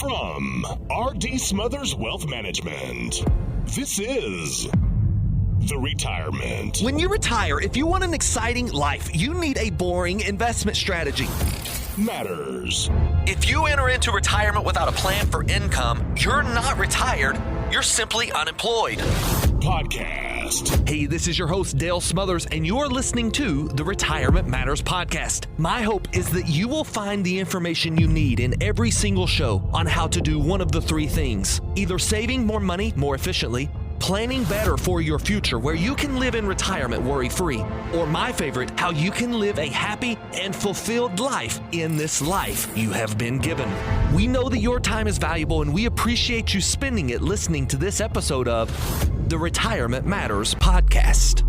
From RDS Wealth Management, this is The Retirement. When you retire, if you want an exciting life, you need a boring investment strategy. Matters. If you enter into retirement without a plan for income, you're not retired, you're simply unemployed. Podcast. Hey, this is your host, Dale Smothers, and you're listening to the Retirement Matters Podcast. My hope is that you will find the information you need in every single show on how to do one of the three things: either saving more money more efficiently, planning better for your future where you can live in retirement worry-free, or my favorite, how you can live a happy and fulfilled life in this life you have been given. We know that your time is valuable, and we appreciate you spending it listening to this episode of the Retirement Matters Podcast.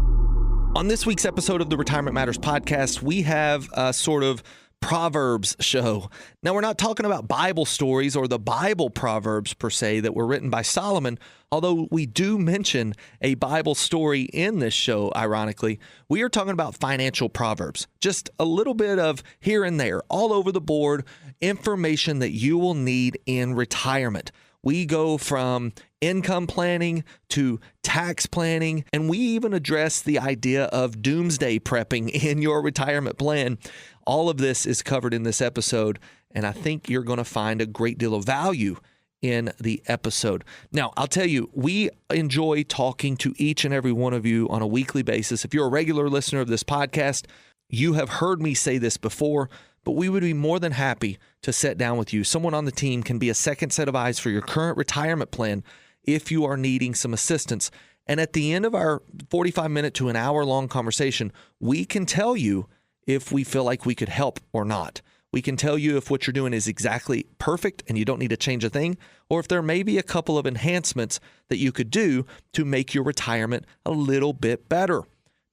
On this week's episode of the Retirement Matters Podcast, we have a sort of Proverbs show. Now, we're not talking about Bible stories or the Bible Proverbs per se that were written by Solomon, although we do mention a Bible story in this show, ironically. We are talking about financial proverbs, just a little bit of here and there, all over the board, information that you will need in retirement. We go from income planning to tax planning, and we even address the idea of doomsday prepping in your retirement plan. All of this is covered in this episode, and I think you're going to find a great deal of value in the episode. Now, I'll tell you, we enjoy talking to each and every one of you on a weekly basis. If you're a regular listener of this podcast, you have heard me say this before, but we would be more than happy to sit down with you. Someone on the team can be a second set of eyes for your current retirement plan if you are needing some assistance. And at the end of our 45-minute to an hour-long conversation, we can tell you if we feel like we could help or not. We can tell you if what you're doing is exactly perfect and you don't need to change a thing, or if there may be a couple of enhancements that you could do to make your retirement a little bit better.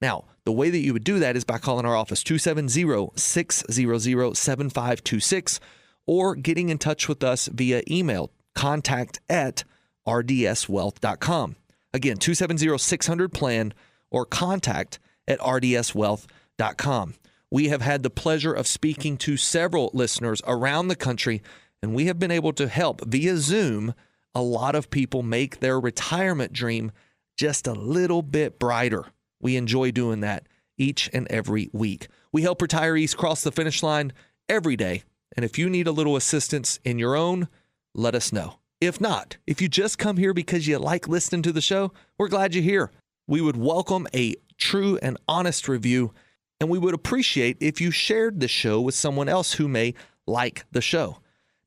Now, the way that you would do that is by calling our office, 270-600-7526, or getting in touch with us via email, contact@rdswealth.com. Again, 270-600-PLAN or contact@rdswealth.com. We have had the pleasure of speaking to several listeners around the country, and we have been able to help via Zoom a lot of people make their retirement dream just a little bit brighter. We enjoy doing that each and every week. We help retirees cross the finish line every day, and if you need a little assistance in your own, let us know. If not, if you just come here because you like listening to the show, we're glad you're here. We would welcome a true and honest review, and we would appreciate if you shared the show with someone else who may like the show.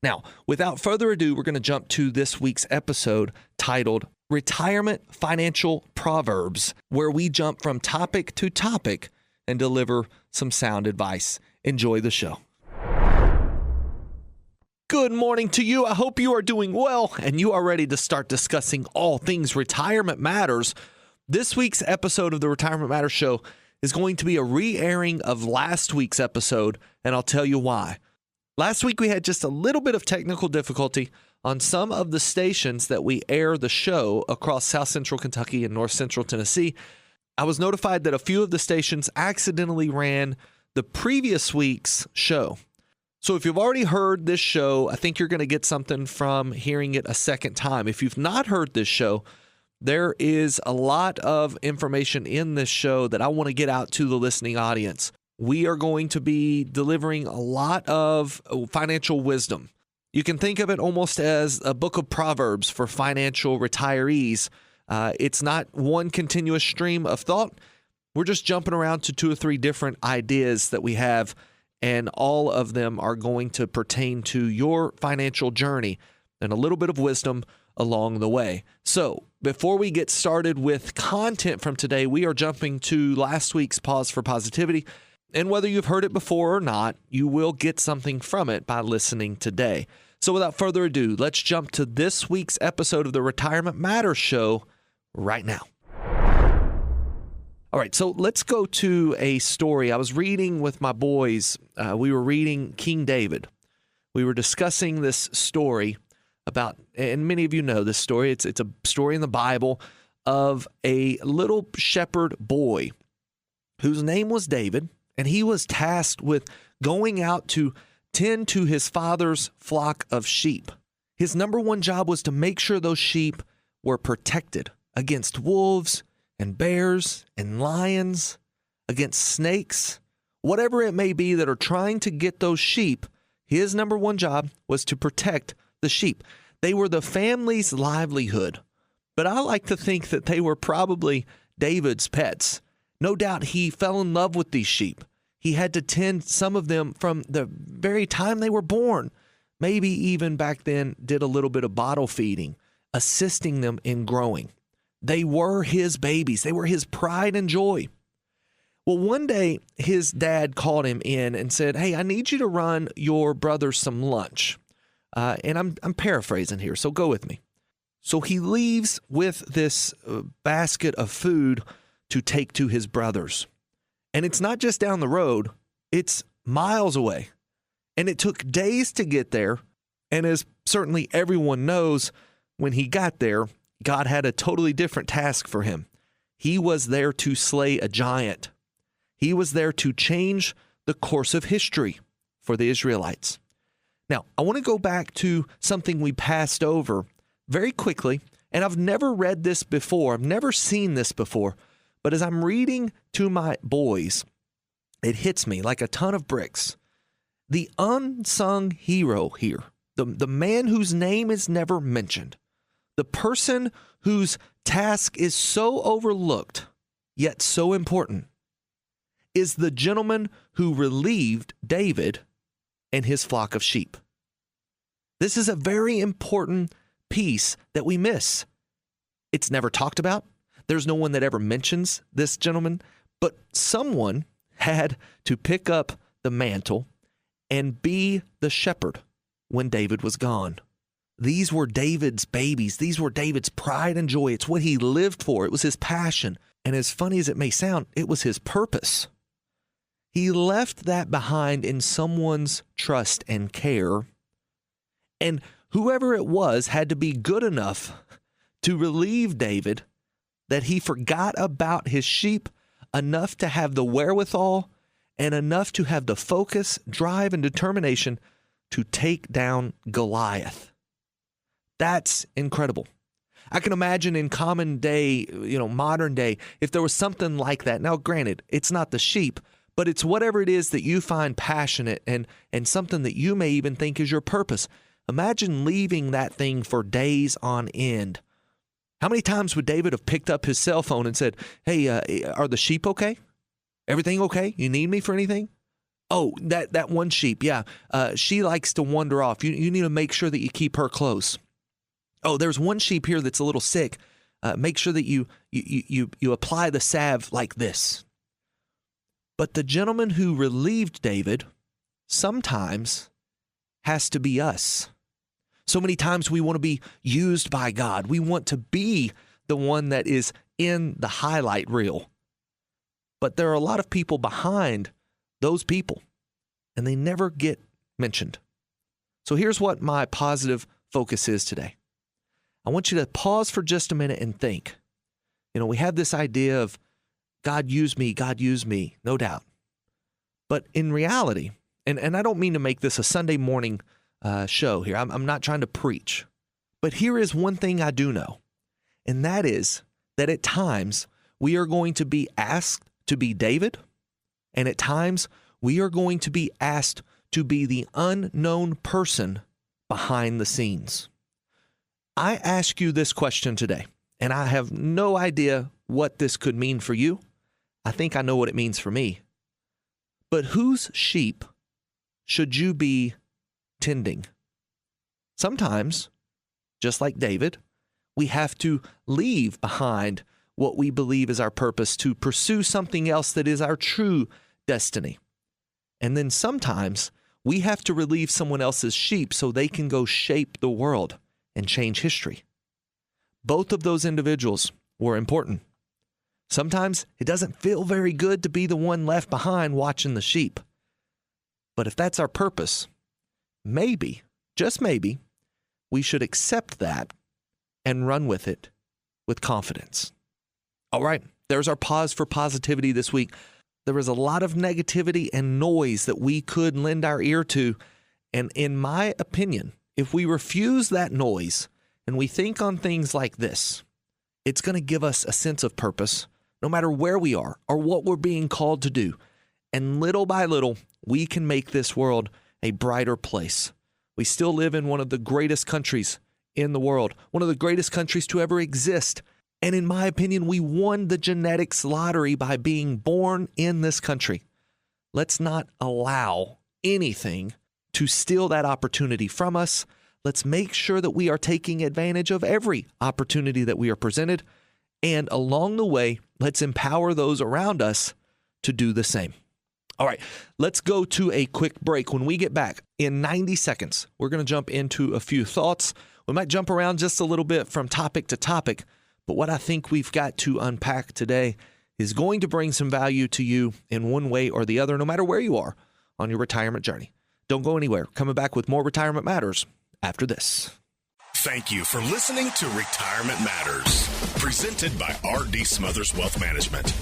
Now, without further ado, we're going to jump to this week's episode titled Retirement Financial Proverbs, where we jump from topic to topic and deliver some sound advice. Enjoy the show. Good morning to you. I hope you are doing well and you are ready to start discussing all things retirement matters. This week's episode of the Retirement Matters Show is going to be a re-airing of last week's episode, and I'll tell you why. Last week, we had just a little bit of technical difficulty on some of the stations that we air the show across South Central Kentucky and North Central Tennessee. I was notified that a few of the stations accidentally ran the previous week's show. So if you've already heard this show, I think you're going to get something from hearing it a second time. If you've not heard this show, there is a lot of information in this show that I want to get out to the listening audience. We are going to be delivering a lot of financial wisdom. You can think of it almost as a book of Proverbs for financial retirees. It's not one continuous stream of thought. We're just jumping around to 2 or 3 different ideas that we have, and all of them are going to pertain to your financial journey and a little bit of wisdom along the way. So before we get started with content from today, we are jumping to last week's Pause for Positivity. And whether you've heard it before or not, you will get something from it by listening today. So without further ado, let's jump to this week's episode of the Retirement Matters Show right now. All right, so let's go to a story. I was reading with my boys. We were reading King David. We were discussing this story about, and many of you know this story. It's a story in the Bible of a little shepherd boy whose name was David, and he was tasked with going out to tend to his father's flock of sheep. His number one job was to make sure those sheep were protected against wolves and bears and lions, against snakes, whatever it may be that are trying to get those sheep. His number one job was to protect the sheep. They were the family's livelihood, but I like to think that they were probably David's pets. No doubt he fell in love with these sheep. He had to tend some of them from the very time they were born. Maybe even back then did a little bit of bottle feeding, assisting them in growing. They were his babies. They were his pride and joy. Well, one day his dad called him in and said, "Hey, I need you to run your brother some lunch." And I'm paraphrasing here, so go with me. So he leaves with this basket of food to take to his brothers. And it's not just down the road, it's miles away. And it took days to get there. And as certainly everyone knows, when he got there, God had a totally different task for him. He was there to slay a giant. He was there to change the course of history for the Israelites. Now, I want to go back to something we passed over very quickly, and I've never read this before. I've never seen this before, but as I'm reading to my boys, it hits me like a ton of bricks. The unsung hero here, the man whose name is never mentioned, the person whose task is so overlooked, yet so important, is the gentleman who relieved David and his flock of sheep. This is a very important piece that we miss. It's never talked about. There's no one that ever mentions this gentleman, but someone had to pick up the mantle and be the shepherd when David was gone. These were David's babies. These were David's pride and joy. It's what he lived for. It was his passion. And as funny as it may sound, it was his purpose. He left that behind in someone's trust and care. And whoever it was had to be good enough to relieve David that he forgot about his sheep enough to have the wherewithal and enough to have the focus, drive, and determination to take down Goliath. That's incredible. I can imagine in common day, modern day, if there was something like that. Now, granted, it's not the sheep, but it's whatever it is that you find passionate and something that you may even think is your purpose. Imagine leaving that thing for days on end. How many times would David have picked up his cell phone and said, "Hey, are the sheep okay? Everything okay? You need me for anything? Oh, that one sheep, yeah. She likes to wander off. You need to make sure that you keep her close. Oh, there's one sheep here that's a little sick. Make sure that you apply the salve like this." But the gentleman who relieved David sometimes has to be us. So many times we want to be used by God. We want to be the one that is in the highlight reel. But there are a lot of people behind those people, and they never get mentioned. So here's what my positive focus is today. I want you to pause for just a minute and think. We have this idea of God use me, no doubt. But in reality, and I don't mean to make this a Sunday morning show here. I'm not trying to preach. But here is one thing I do know, and that is that at times we are going to be asked to be David, and at times we are going to be asked to be the unknown person behind the scenes. I ask you this question today, and I have no idea what this could mean for you. I think I know what it means for me. But whose sheep should you be tending? Sometimes, just like David, we have to leave behind what we believe is our purpose to pursue something else that is our true destiny. And then sometimes we have to relieve someone else's sheep so they can go shape the world and change history. Both of those individuals were important. Sometimes it doesn't feel very good to be the one left behind watching the sheep. But if that's our purpose, maybe, just maybe, we should accept that and run with it with confidence. All right, there's our pause for positivity this week. There is a lot of negativity and noise that we could lend our ear to. And in my opinion, if we refuse that noise and we think on things like this, it's going to give us a sense of purpose, no matter where we are or what we're being called to do. And little by little, we can make this world a brighter place. We still live in one of the greatest countries in the world, one of the greatest countries to ever exist. And in my opinion, we won the genetics lottery by being born in this country. Let's not allow anything to steal that opportunity from us. Let's make sure that we are taking advantage of every opportunity that we are presented. And along the way, let's empower those around us to do the same. All right, let's go to a quick break. When we get back in 90 seconds, we're going to jump into a few thoughts. We might jump around just a little bit from topic to topic, but what I think we've got to unpack today is going to bring some value to you in one way or the other, no matter where you are on your retirement journey. Don't go anywhere. Coming back with more Retirement Matters after this. Thank you for listening to Retirement Matters, presented by RDS Wealth Management.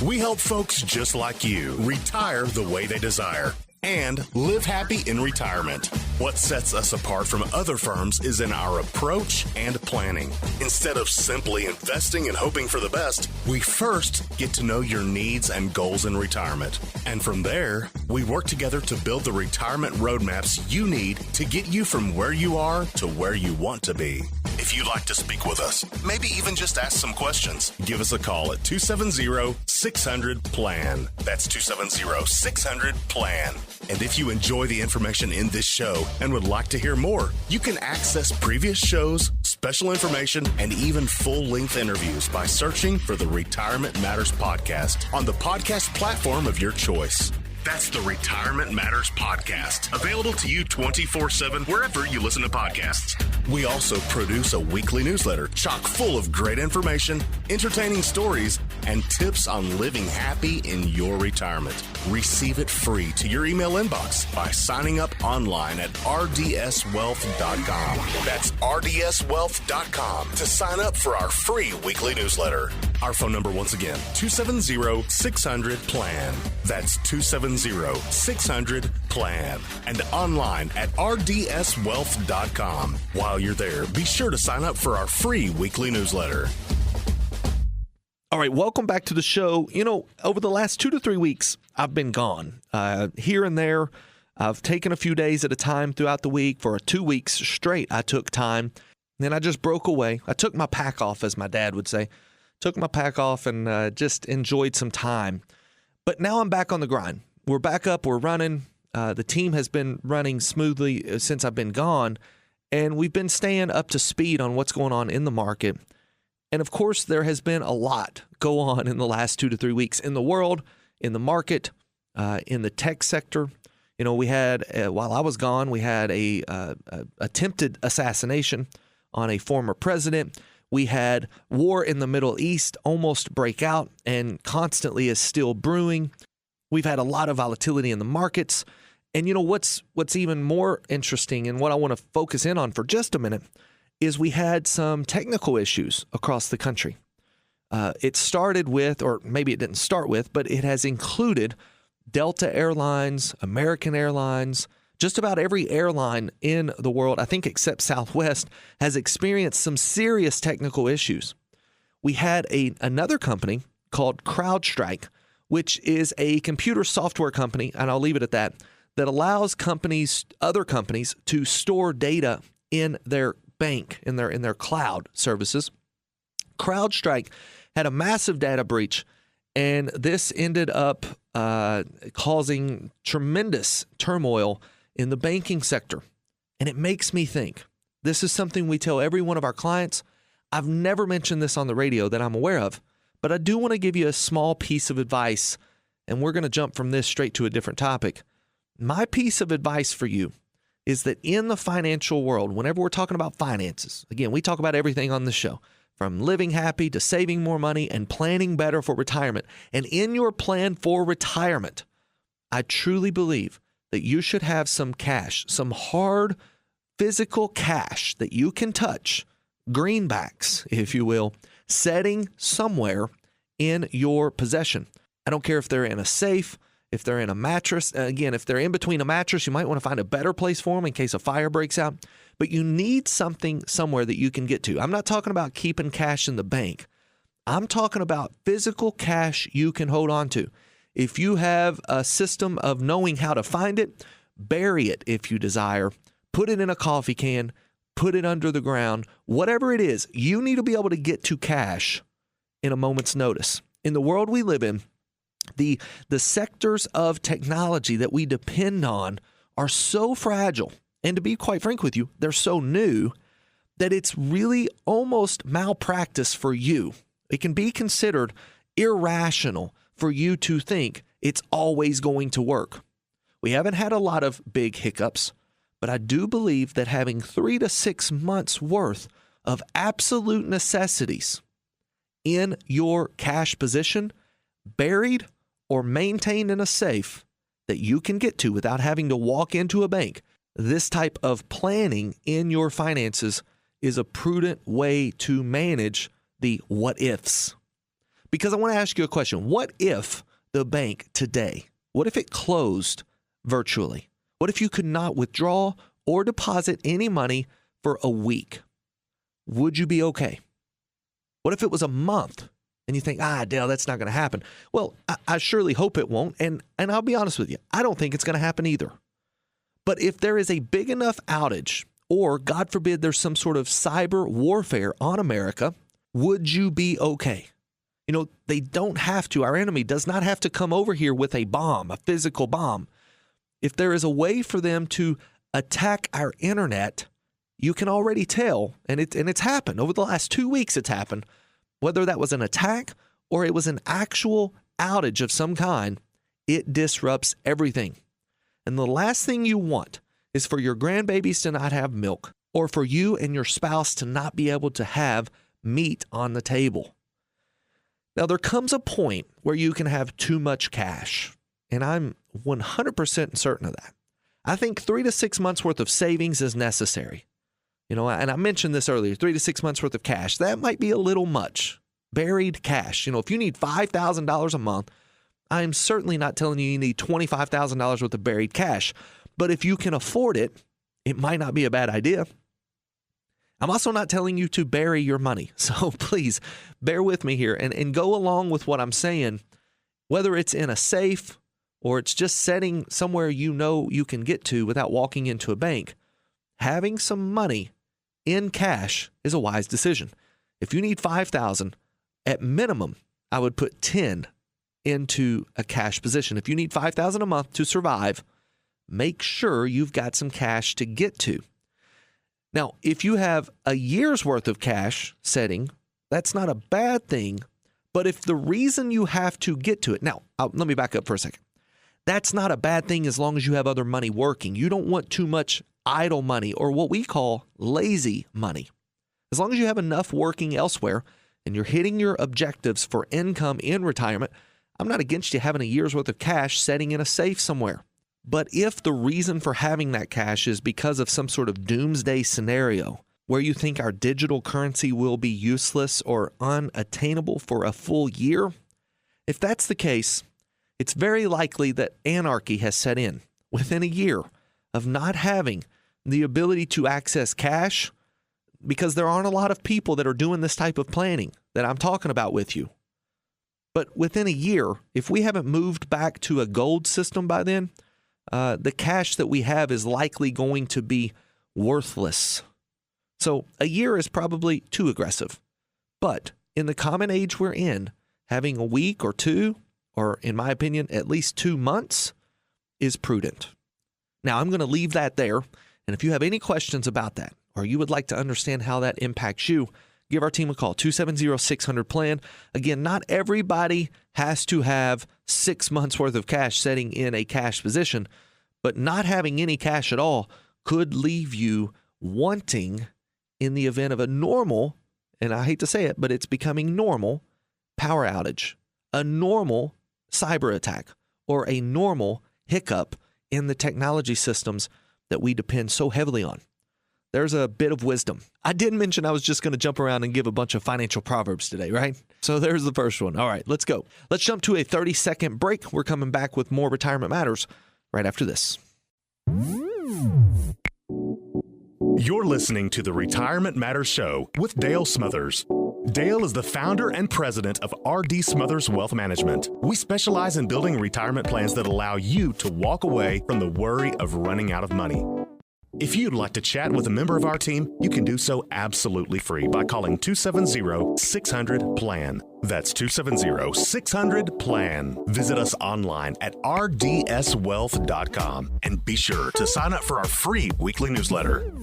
We help folks just like you retire the way they desire and live happy in retirement. What sets us apart from other firms is in our approach and planning. Instead of simply investing and hoping for the best, we first get to know your needs and goals in retirement. And from there, we work together to build the retirement roadmaps you need to get you from where you are to where you want to be. If you'd like to speak with us, maybe even just ask some questions, give us a call at 270-600-PLAN. That's 270-600-PLAN. And if you enjoy the information in this show and would like to hear more, you can access previous shows, special information, and even full-length interviews by searching for the Retirement Matters Podcast on the podcast platform of your choice. That's the Retirement Matters Podcast, available to you 24/7 wherever you listen to podcasts. We also produce a weekly newsletter chock full of great information, entertaining stories, and tips on living happy in your retirement. Receive it free to your email inbox by signing up online at rdswealth.com. That's rdswealth.com to sign up for our free weekly newsletter. Our phone number, once again, 270-600-PLAN. That's 270-600-PLAN. And online at rdswealth.com. While you're there, be sure to sign up for our free weekly newsletter. All right, welcome back to the show. You know, over the last 2 to 3 weeks, I've been gone here and there. I've taken a few days at a time throughout the week. For 2 weeks straight, I took time. Then I just broke away. I took my pack off, as my dad would say. Took my pack off and just enjoyed some time. But now I'm back on the grind. We're back up. We're running. The team has been running smoothly since I've been gone. And we've been staying up to speed on what's going on in the market. And of course, there has been a lot go on in the last 2 to 3 weeks in the world, in the market, in the tech sector. You know, we had, while I was gone, we had a attempted assassination on a former president. We had war in the Middle East almost break out and constantly is still brewing. We've had a lot of volatility in the markets. And you know what's even more interesting and what I want to focus in on for just a minute is we had some technical issues across the country. It started with, or maybe it didn't start with, but it has included Delta Airlines, American Airlines, just about every airline in the world, I think except Southwest, has experienced some serious technical issues. We had another company called CrowdStrike, which is a computer software company, and I'll leave it at that allows other companies to store data in their bank, in their cloud services. CrowdStrike had a massive data breach, and this ended up causing tremendous turmoil in the banking sector. And it makes me think, this is something we tell every one of our clients. I've never mentioned this on the radio that I'm aware of, but I do want to give you a small piece of advice, and we're going to jump from this straight to a different topic. My piece of advice for you is that in the financial world, whenever we're talking about finances, again, we talk about everything on the show, from living happy to saving more money and planning better for retirement. And in your plan for retirement, I truly believe that you should have some cash, some hard physical cash that you can touch, greenbacks, if you will, setting somewhere in your possession. I don't care if they're in a safe, If they're in a mattress, again, if they're in between a mattress, you might want to find a better place for them in case a fire breaks out. But you need something somewhere that you can get to. I'm not talking about keeping cash in the bank. I'm talking about physical cash you can hold on to. If you have a system of knowing how to find it, bury it if you desire. Put it in a coffee can, put it under the ground, whatever it is, you need to be able to get to cash in a moment's notice. In the world we live in, the sectors of technology that we depend on are so fragile. And to be quite frank with you, they're so new that it's really almost malpractice for you. It can be considered irrational for you to think it's always going to work. We haven't had a lot of big hiccups, but I do believe that having 3 to 6 months worth of absolute necessities in your cash position, buried or maintained in a safe that you can get to without having to walk into a bank, this type of planning in your finances is a prudent way to manage the what ifs. Because I want to ask you a question. What if the bank today, what if it closed virtually? What if you could not withdraw or deposit any money for a week? Would you be okay? What if it was a month and you think, Dale, that's not going to happen? Well, I surely hope it won't. And I'll be honest with you, I don't think it's going to happen either. But if there is a big enough outage, or God forbid there's some sort of cyber warfare on America, would you be okay? You know, they don't have to. Our enemy does not have to come over here with a bomb, a physical bomb. If there is a way for them to attack our internet, you can already tell, and it's happened. Over the last 2 weeks it's happened. Whether that was an attack or it was an actual outage of some kind, it disrupts everything. And the last thing you want is for your grandbabies to not have milk, or for you and your spouse to not be able to have meat on the table. Now, there comes a point where you can have too much cash, and I'm 100% certain of that. I think 3 to 6 months worth of savings is necessary. You know, and I mentioned this earlier, 3 to 6 months worth of cash. That might be a little much. Buried cash. You know, if you need $5,000 a month, I'm certainly not telling you need $25,000 worth of buried cash. But if you can afford it, it might not be a bad idea. I'm also not telling you to bury your money. So please bear with me here and go along with what I'm saying, whether it's in a safe or it's just setting somewhere you know you can get to without walking into a bank. Having some money in cash is a wise decision. If you need $5,000, at minimum, I would put 10 into a cash position. If you need $5,000 a month to survive, make sure you've got some cash to get to. Now, if you have a year's worth of cash setting, that's not a bad thing. But if the reason you have to get to it, now, let me back up for a second. That's not a bad thing as long as you have other money working. You don't want too much idle money, or what we call lazy money. As long as you have enough working elsewhere and you're hitting your objectives for income in retirement, I'm not against you having a year's worth of cash setting in a safe somewhere. But if the reason for having that cash is because of some sort of doomsday scenario where you think our digital currency will be useless or unattainable for a full year, if that's the case, it's very likely that anarchy has set in within a year of not having the ability to access cash, because there aren't a lot of people that are doing this type of planning that I'm talking about with you. But within a year, if we haven't moved back to a gold system by then, the cash that we have is likely going to be worthless. So a year is probably too aggressive. But in the common age we're in, having a week or two, or in my opinion, at least 2 months, is prudent. Now, I'm going to leave that there. And if you have any questions about that, or you would like to understand how that impacts you, give our team a call, 270-600-PLAN. Again, not everybody has to have 6 months worth of cash setting in a cash position, but not having any cash at all could leave you wanting, in the event of a normal, and I hate to say it, but it's becoming normal, power outage, a normal cyber attack, or a normal hiccup in the technology systems that we depend so heavily on. there's a bit of wisdom. I did mention I was just going to jump around and give a bunch of financial proverbs today, right? So there's the first one. All right, let's go. Let's jump to a 30-second break. We're coming back with more Retirement Matters right after this. You're listening to the Retirement Matters Show with Dale Smothers. Dale is the founder and president of RDS Smothers Wealth Management. We specialize in building retirement plans that allow you to walk away from the worry of running out of money. If you'd like to chat with a member of our team, you can do so absolutely free by calling 270-600-PLAN. That's 270-600-PLAN. Visit us online at rdswealth.com and be sure to sign up for our free weekly newsletter.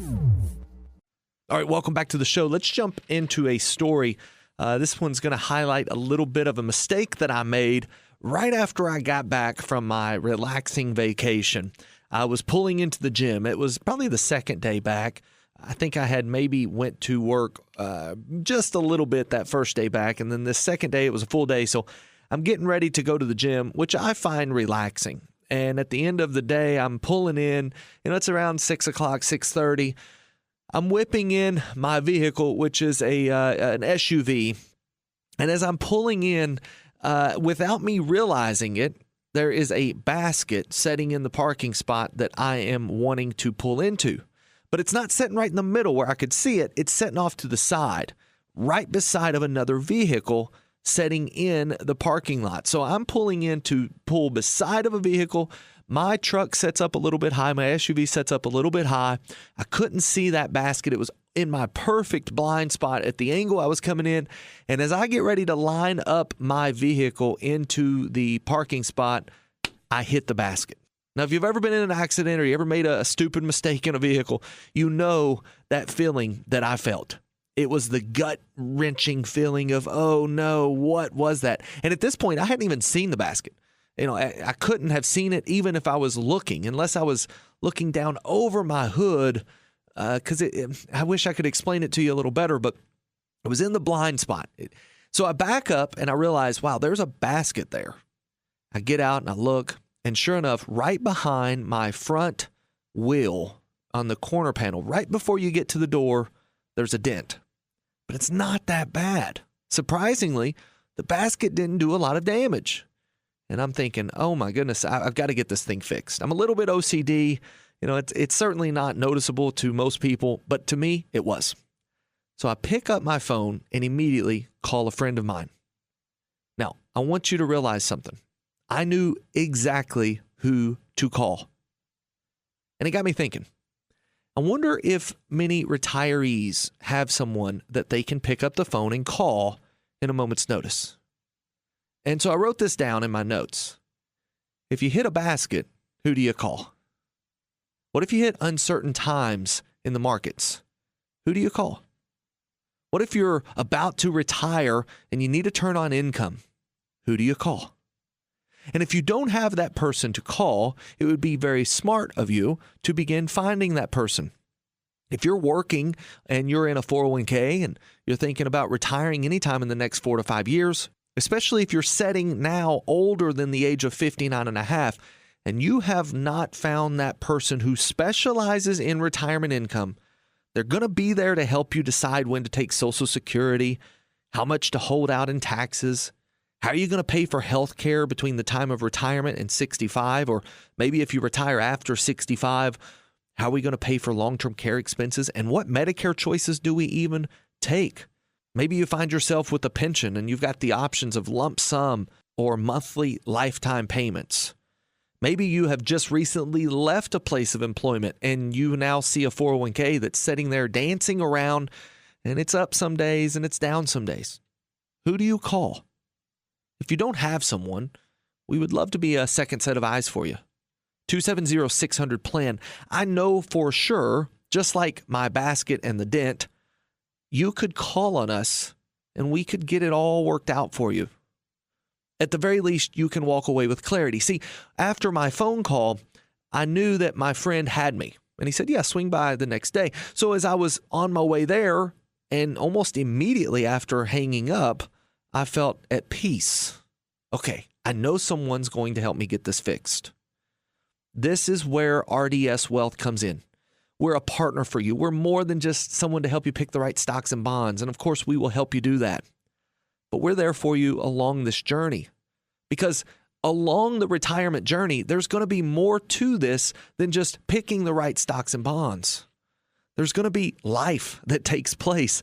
All right, welcome back to the show. Let's jump into a story. This one's going to highlight a little bit of a mistake that I made right after I got back from my relaxing vacation. I was pulling into the gym. It was probably the second day back. I think I had maybe went to work just a little bit that first day back, and then the second day it was a full day. So I'm getting ready to go to the gym, which I find relaxing. And at the end of the day, I'm pulling in. It's around 6 o'clock, 6:30. I'm whipping in my vehicle, which is an SUV. And as I'm pulling in, without me realizing it, there is a basket sitting in the parking spot that I am wanting to pull into. But it's not sitting right in the middle where I could see it. It's sitting off to the side, right beside of another vehicle sitting in the parking lot. So I'm pulling in to pull beside of a vehicle. My truck sets up a little bit high. My SUV sets up a little bit high. I couldn't see that basket. It was in my perfect blind spot at the angle I was coming in. And as I get ready to line up my vehicle into the parking spot, I hit the basket. Now, if you've ever been in an accident or you ever made a stupid mistake in a vehicle, you know that feeling that I felt. It was the gut-wrenching feeling of, oh no, what was that? And at this point, I hadn't even seen the basket. I couldn't have seen it even if I was looking, unless I was looking down over my hood, because I wish I could explain it to you a little better, but it was in the blind spot. So I back up and I realize, wow, there's a basket there. I get out and I look, and sure enough, right behind my front wheel on the corner panel, right before you get to the door, there's a dent. But it's not that bad. Surprisingly, the basket didn't do a lot of damage. And I'm thinking, oh my goodness, I've got to get this thing fixed. I'm a little bit OCD. It's certainly not noticeable to most people, but to me, it was. So I pick up my phone and immediately call a friend of mine. Now, I want you to realize something. I knew exactly who to call. And it got me thinking. I wonder if many retirees have someone that they can pick up the phone and call in a moment's notice. And so I wrote this down in my notes. If you hit a basket, who do you call? What if you hit uncertain times in the markets? Who do you call? What if you're about to retire and you need to turn on income? Who do you call? And if you don't have that person to call, it would be very smart of you to begin finding that person. If you're working and you're in a 401k and you're thinking about retiring anytime in the next 4 to 5 years, especially if you're setting now older than the age of 59 and a half, and you have not found that person who specializes in retirement income, they're going to be there to help you decide when to take Social Security, how much to hold out in taxes, how are you going to pay for health care between the time of retirement and 65, or maybe if you retire after 65, how are we going to pay for long-term care expenses, and what Medicare choices do we even take? Maybe you find yourself with a pension and you've got the options of lump sum or monthly lifetime payments. Maybe you have just recently left a place of employment and you now see a 401k that's sitting there dancing around, and it's up some days and it's down some days. Who do you call? If you don't have someone, we would love to be a second set of eyes for you. 270-600-PLAN. I know for sure, just like my basket and the dent, you could call on us and we could get it all worked out for you. At the very least, you can walk away with clarity. See, after my phone call, I knew that my friend had me. And he said, yeah, swing by the next day. So as I was on my way there, and almost immediately after hanging up, I felt at peace. Okay, I know someone's going to help me get this fixed. This is where RDS Wealth comes in. We're a partner for you. We're more than just someone to help you pick the right stocks and bonds. And of course, we will help you do that. But we're there for you along this journey, because along the retirement journey, there's going to be more to this than just picking the right stocks and bonds. There's going to be life that takes place.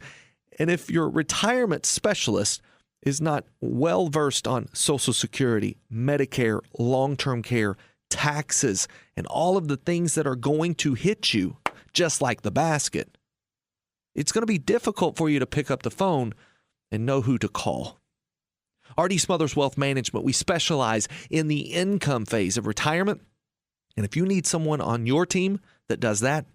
And if your retirement specialist is not well versed on Social Security, Medicare, long-term care, taxes, and all of the things that are going to hit you, just like the basket, it's going to be difficult for you to pick up the phone and know who to call. RDS Wealth Management, we specialize in the income phase of retirement. And if you need someone on your team that does that,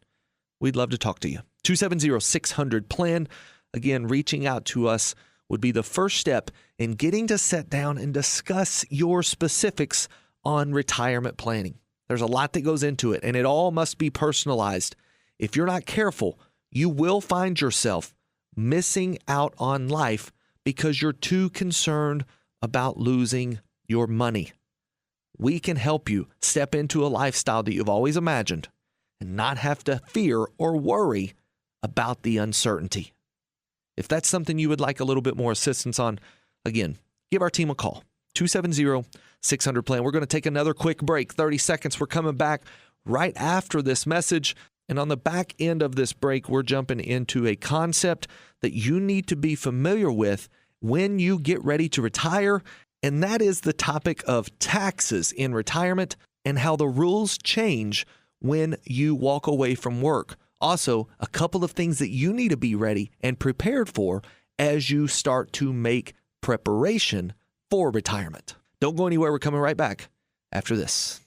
we'd love to talk to you. 270-600-PLAN. Again, reaching out to us would be the first step in getting to sit down and discuss your specifics on retirement planning. There's a lot that goes into it, and it all must be personalized. If you're not careful, you will find yourself missing out on life because you're too concerned about losing your money. We can help you step into a lifestyle that you've always imagined and not have to fear or worry about the uncertainty. If that's something you would like a little bit more assistance on, again, give our team a call. 270-600-PLAN. We're going to take another quick break, 30 seconds. We're coming back right after this message. And on the back end of this break, we're jumping into a concept that you need to be familiar with when you get ready to retire. And that is the topic of taxes in retirement and how the rules change when you walk away from work. Also, a couple of things that you need to be ready and prepared for as you start to make preparation for retirement. Don't go anywhere. We're coming right back after this.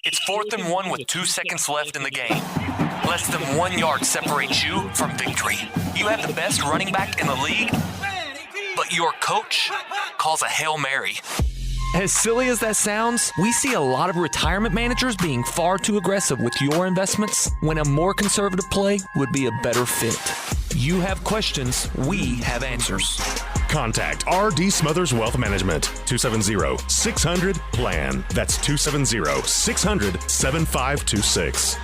It's 4th and 1 with 2 seconds left in the game. Less than 1 yard separates you from victory. You have the best running back in the league, but your coach calls a Hail Mary. As silly as that sounds, we see a lot of retirement managers being far too aggressive with your investments when a more conservative play would be a better fit. You have questions, we have answers. Contact RD Smothers Wealth Management, 270-600-PLAN. That's 270-600-7526.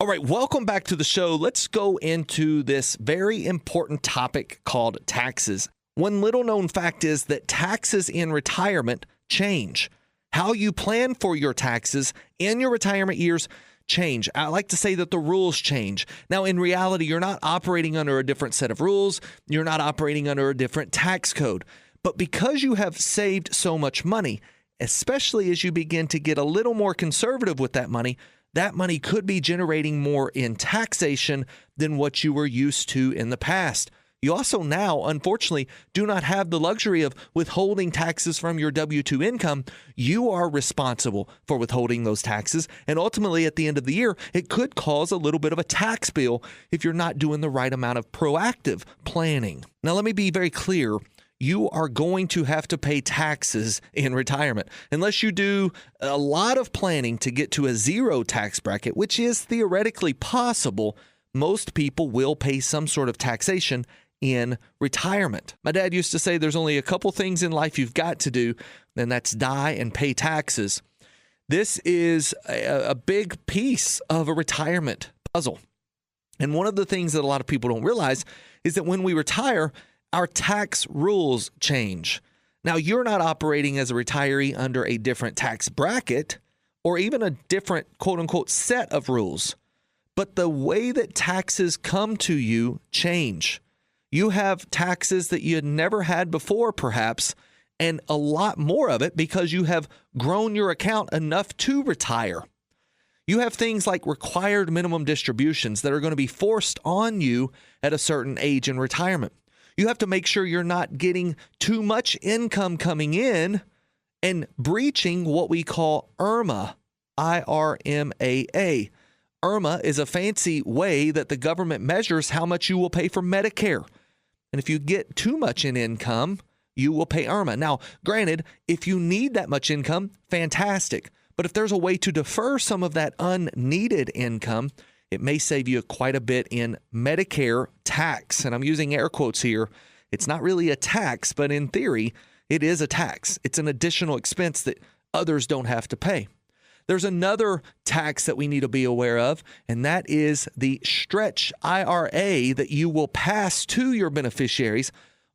All right, welcome back to the show. Let's go into this very important topic called taxes. One little known fact is that taxes in retirement change. How you plan for your taxes in your retirement years change. I like to say that the rules change. Now, in reality, you're not operating under a different set of rules. You're not operating under a different tax code. But because you have saved so much money, especially as you begin to get a little more conservative with that money could be generating more in taxation than what you were used to in the past. You also now, unfortunately, do not have the luxury of withholding taxes from your W-2 income. You are responsible for withholding those taxes. And ultimately, at the end of the year, it could cause a little bit of a tax bill if you're not doing the right amount of proactive planning. Now, let me be very clear. You are going to have to pay taxes in retirement unless you do a lot of planning to get to a zero tax bracket, which is theoretically possible. Most people will pay some sort of taxation in retirement. My dad used to say there's only a couple things in life you've got to do, and that's die and pay taxes. This is a big piece of a retirement puzzle. And one of the things that a lot of people don't realize is that when we retire, our tax rules change. Now, you're not operating as a retiree under a different tax bracket or even a different quote-unquote set of rules, but the way that taxes come to you change. You have taxes that you had never had before, perhaps, and a lot more of it because you have grown your account enough to retire. You have things like required minimum distributions that are going to be forced on you at a certain age in retirement. You have to make sure you're not getting too much income coming in and breaching what we call IRMAA, I-R-M-A-A. IRMAA is a fancy way that the government measures how much you will pay for Medicare. And if you get too much in income, you will pay IRMAA. Now, granted, if you need that much income, fantastic. But if there's a way to defer some of that unneeded income, it may save you quite a bit in Medicare tax. And I'm using air quotes here. It's not really a tax, but in theory, it is a tax. It's an additional expense that others don't have to pay. There's another tax that we need to be aware of, and that is the stretch IRA that you will pass to your beneficiaries,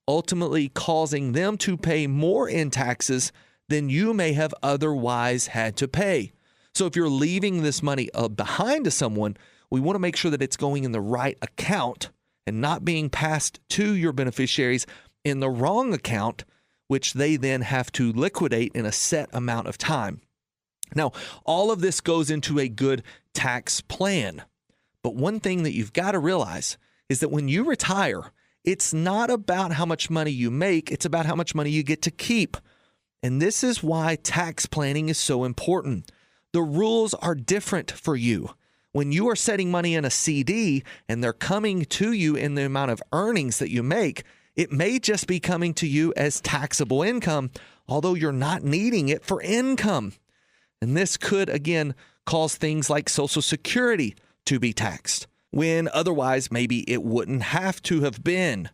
ultimately causing them to pay more in taxes than you may have otherwise had to pay. So if you're leaving this money behind to someone, we want to make sure that it's going in the right account and not being passed to your beneficiaries in the wrong account, which they then have to liquidate in a set amount of time. Now, all of this goes into a good tax plan. But one thing that you've got to realize is that when you retire, it's not about how much money you make, it's about how much money you get to keep. And this is why tax planning is so important. The rules are different for you. When you are setting money in a CD and they're coming to you in the amount of earnings that you make, it may just be coming to you as taxable income, although you're not needing it for income. And this could, again, cause things like Social Security to be taxed, when otherwise maybe it wouldn't have to have been.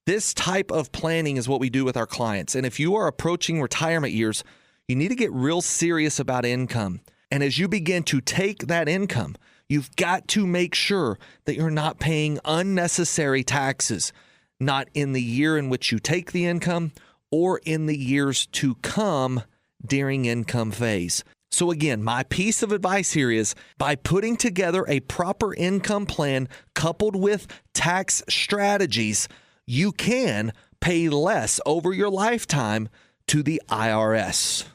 This type of planning is what we do with our clients. And if you are approaching retirement years, you need to get real serious about income. And as you begin to take that income, you've got to make sure that you're not paying unnecessary taxes, not in the year in which you take the income or in the years to come during income phase. So again, my piece of advice here is by putting together a proper income plan coupled with tax strategies, you can pay less over your lifetime to the IRS.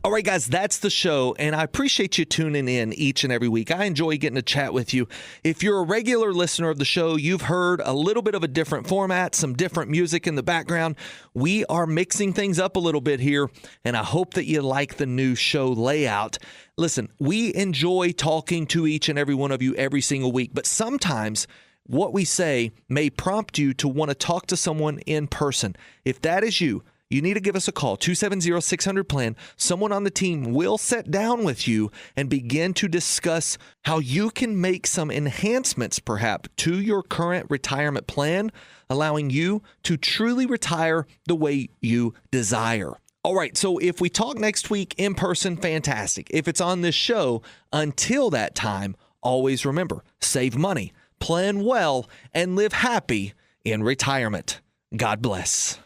All right, guys, that's the show, and I appreciate you tuning in each and every week. I enjoy getting to chat with you. If you're a regular listener of the show, you've heard a little bit of a different format, some different music in the background. We are mixing things up a little bit here, and I hope that you like the new show layout. Listen, we enjoy talking to each and every one of you every single week, but sometimes what we say may prompt you to want to talk to someone in person. If that is you, you need to give us a call, 270-600-PLAN. Someone on the team will sit down with you and begin to discuss how you can make some enhancements, perhaps, to your current retirement plan, allowing you to truly retire the way you desire. All right, so if we talk next week in person, fantastic. If it's on this show, until that time, always remember, save money, plan well, and live happy in retirement. God bless.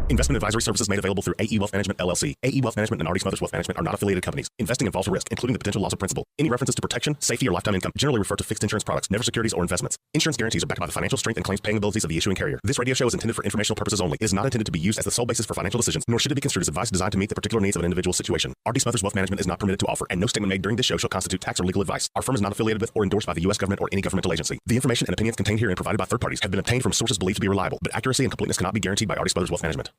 Investment advisory services made available through AE Wealth Management, LLC. AE Wealth Management and RDS Wealth Management are not affiliated companies. Investing involves a risk, including the potential loss of principal. Any references to protection, safety, or lifetime income generally refer to fixed insurance products, never securities or investments. Insurance guarantees are backed by the financial strength and claims paying abilities of the issuing carrier. This radio show is intended for informational purposes only. It is not intended to be used as the sole basis for financial decisions, nor should it be construed as advice designed to meet the particular needs of an individual situation. RDS Wealth Management is not permitted to offer, and no statement made during this show shall constitute tax or legal advice. Our firm is not affiliated with or endorsed by the U.S. government or any governmental agency. The information and opinions contained herein provided by third parties have been obtained from sources believed to be reliable, but accuracy and completeness cannot be guaranteed by RDS Wealth Management.